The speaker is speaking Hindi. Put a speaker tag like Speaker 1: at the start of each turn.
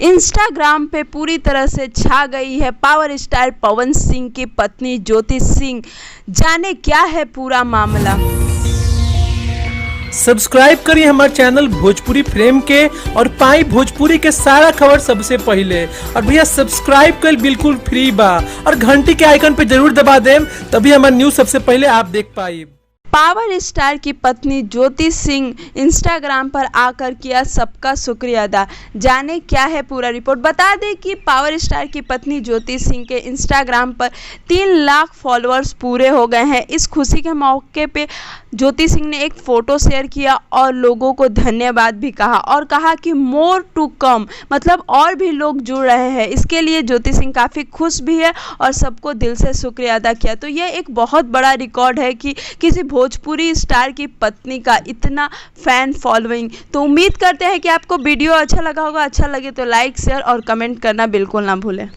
Speaker 1: इंस्टाग्राम पे पूरी तरह से छा गई है पावर स्टार पवन सिंह की पत्नी ज्योति सिंह। जाने क्या है पूरा मामला।
Speaker 2: सब्सक्राइब करिए हमारे चैनल भोजपुरी फ्रेम के और पाई भोजपुरी के सारा खबर सबसे पहले। और भैया सब्सक्राइब कर बिल्कुल फ्री बा और घंटी के आइकन पे जरूर दबा दें, तभी हमारे न्यूज सबसे पहले आप देख पाए।
Speaker 1: पावर स्टार की पत्नी ज्योति सिंह इंस्टाग्राम पर आकर किया सबका शुक्रिया अदा। जाने क्या है पूरा रिपोर्ट। बता दें कि पावर स्टार की पत्नी ज्योति सिंह के इंस्टाग्राम पर 3 लाख फॉलोअर्स पूरे हो गए हैं। इस खुशी के मौके पे ज्योति सिंह ने एक फ़ोटो शेयर किया और लोगों को धन्यवाद भी कहा और कहा कि मोर टू कम, मतलब और भी लोग जुड़ रहे हैं। इसके लिए ज्योति सिंह काफ़ी खुश भी है और सबको दिल से शुक्रिया अदा किया। तो यह एक बहुत बड़ा रिकॉर्ड है कि किसी भोजपुरी स्टार की पत्नी का इतना फैन फॉलोइंग। तो उम्मीद करते हैं कि आपको वीडियो अच्छा लगा होगा। अच्छा लगे तो लाइक शेयर और कमेंट करना बिल्कुल ना भूलें।